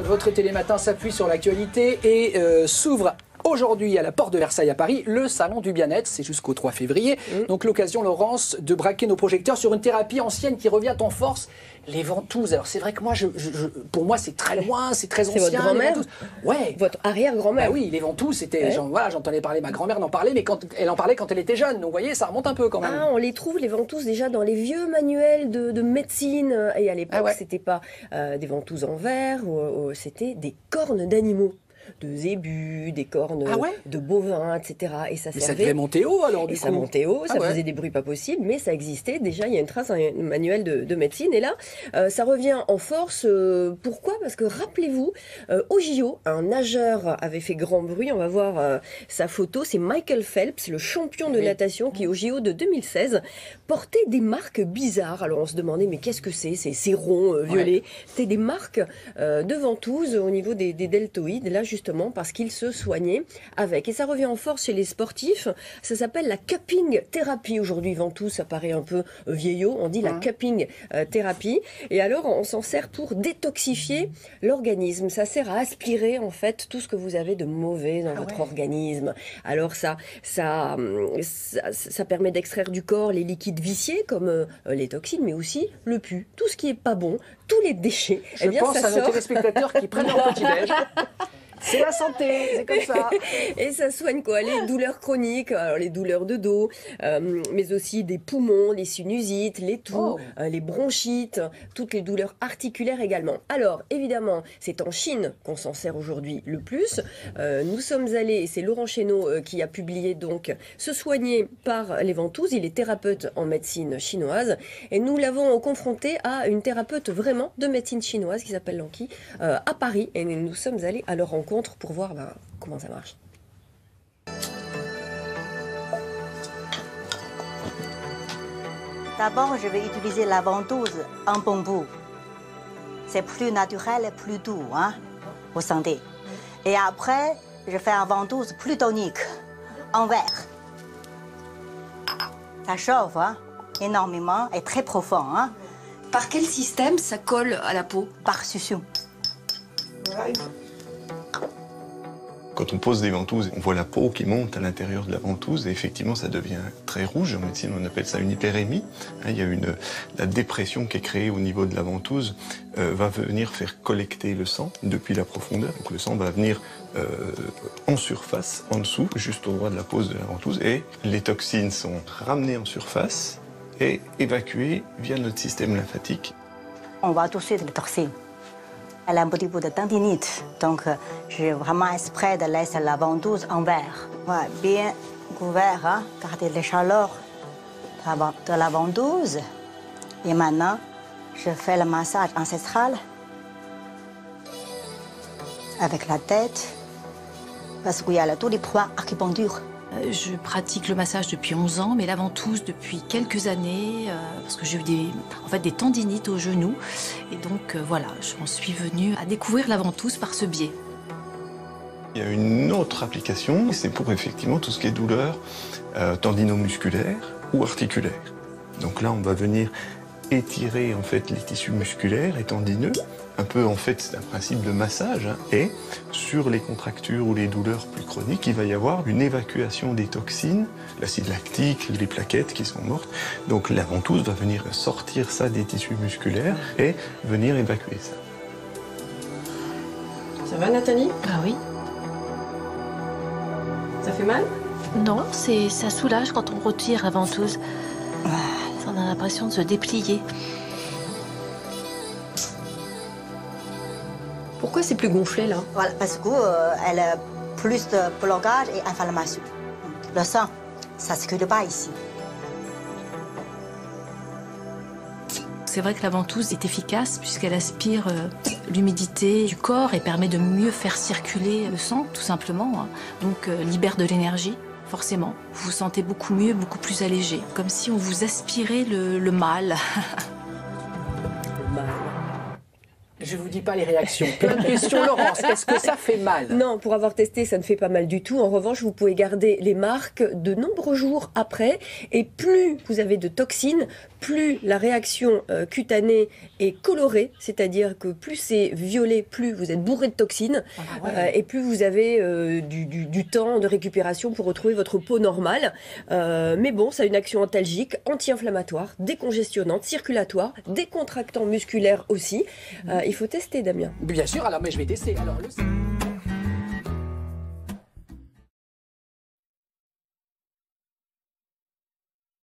votre télématin s'appuie sur l'actualité et s'ouvre aujourd'hui à la porte de Versailles à Paris, le salon du bien-être, c'est jusqu'au 3 février. Donc l'occasion, Laurence, de braquer nos projecteurs sur une thérapie ancienne qui revient en force, les ventouses. Alors c'est vrai que moi, pour moi c'est très loin, c'est très ancien. C'est votre grand-mère? Ouais. Votre arrière-grand-mère? Bah oui, les ventouses, c'était, ouais. Voilà, j'entendais parler, ma grand-mère en parlait, mais elle en parlait quand elle était jeune. Donc vous voyez, ça remonte un peu quand même. Ah, on les trouve, les ventouses, déjà dans les vieux manuels de médecine. Et à l'époque, c'était pas des ventouses en verre, c'était des cornes d'animaux. De zébus, des cornes de bovins, etc. Et ça servait... ça devait monter haut alors du coup. Ça montait haut, ça faisait des bruits pas possibles, mais ça existait. Déjà, il y a une trace, un manuel de médecine. Et là, ça revient en force. Pourquoi? Parce que rappelez-vous, au JO, un nageur avait fait grand bruit. On va voir sa photo. C'est Michael Phelps, le champion de natation, qui au JO de 2016 portait des marques bizarres. Alors on se demandait, mais qu'est-ce que c'est? Ces ronds violets. C'était des marques de ventouses au niveau des deltoïdes. Là, justement parce qu'il se soignait avec. Et ça revient en force chez les sportifs. Ça s'appelle la cupping thérapie. Aujourd'hui, ventouse, ça paraît un peu vieillot. On dit la cupping thérapie. Et alors, on s'en sert pour détoxifier l'organisme. Ça sert à aspirer, en fait, tout ce que vous avez de mauvais dans votre organisme. Alors, ça permet d'extraire du corps les liquides viciés, comme les toxines, mais aussi le pus. Tout ce qui est pas bon, tous les déchets. Je pense à nos téléspectateurs qui prennent leur petit-déj. C'est la santé, c'est comme ça. Et ça soigne quoi? Les douleurs chroniques, alors les douleurs de dos, mais aussi des poumons, les sinusites, les toux, les bronchites, toutes les douleurs articulaires également. Alors, évidemment, c'est en Chine qu'on s'en sert aujourd'hui le plus. Nous sommes allés, et c'est Laurent Chénaud qui a publié donc Se soigner par les ventouses. Il est thérapeute en médecine chinoise. Et nous l'avons confronté à une thérapeute vraiment de médecine chinoise qui s'appelle Lanqui à Paris. Et nous sommes allés à leur rencontre pour voir comment ça marche. D'abord, je vais utiliser la ventouse en bambou. C'est plus naturel et plus doux pour santé. Et après, je fais une ventouse plus tonique, en verre. Ça chauffe énormément et très profond. Par quel système ça colle à la peau? Par succion. Quand on pose des ventouses, on voit la peau qui monte à l'intérieur de la ventouse et effectivement ça devient très rouge. En médecine, on appelle ça une hyperémie. Il y a la dépression qui est créée au niveau de la ventouse va venir faire collecter le sang depuis la profondeur. Donc le sang va venir en surface, en dessous, juste au droit de la pose de la ventouse, et les toxines sont ramenées en surface et évacuées via notre système lymphatique. On va toucher les toxines. Elle a un petit peu de tendinite, donc j'ai vraiment exprès de laisser la ventouse en verre. Ouais, bien couvert, garder la chaleur de la ventouse. Et maintenant, je fais le massage ancestral avec la tête, parce qu'il y a tous les points acupuncture. Je pratique le massage depuis 11 ans, mais la ventouse depuis quelques années, parce que j'ai eu des tendinites au genou. Et donc voilà, j'en suis venue à découvrir la ventouse par ce biais. Il y a une autre application, c'est pour effectivement tout ce qui est douleur tendinomusculaire ou articulaire. Donc là, on va venir étirer en fait les tissus musculaires et tendineux. Un peu en fait, c'est un principe de massage. Et sur les contractures ou les douleurs plus chroniques, il va y avoir une évacuation des toxines, l'acide lactique, les plaquettes qui sont mortes. Donc la ventouse va venir sortir ça des tissus musculaires et venir évacuer ça. Ça va, Nathalie? Ah oui. Ça fait mal? Non, ça soulage quand on retire la ventouse. On a l'impression de se déplier. Pourquoi c'est plus gonflé là? Voilà, parce qu'elle a plus de blocage et inflammation. Le sang, ça ne circule pas ici. C'est vrai que la ventouse est efficace puisqu'elle aspire l'humidité du corps et permet de mieux faire circuler le sang, tout simplement. Donc libère de l'énergie, forcément. Vous vous sentez beaucoup mieux, beaucoup plus allégé. Comme si on vous aspirait le mal. Le mal. Je vous dis pas les réactions. Plein de questions, Laurence. Est-ce que ça fait mal? Non, pour avoir testé, ça ne fait pas mal du tout. En revanche, vous pouvez garder les marques de nombreux jours après. Et plus vous avez de toxines, plus la réaction cutanée est colorée, c'est-à-dire que plus c'est violet, plus vous êtes bourré de toxines, et plus vous avez du temps de récupération pour retrouver votre peau normale. Mais bon, ça a une action antalgique, anti-inflammatoire, décongestionnante, circulatoire, décontractant musculaire aussi. Il faut tester, Damien. Bien sûr, alors mais je vais tester. Alors,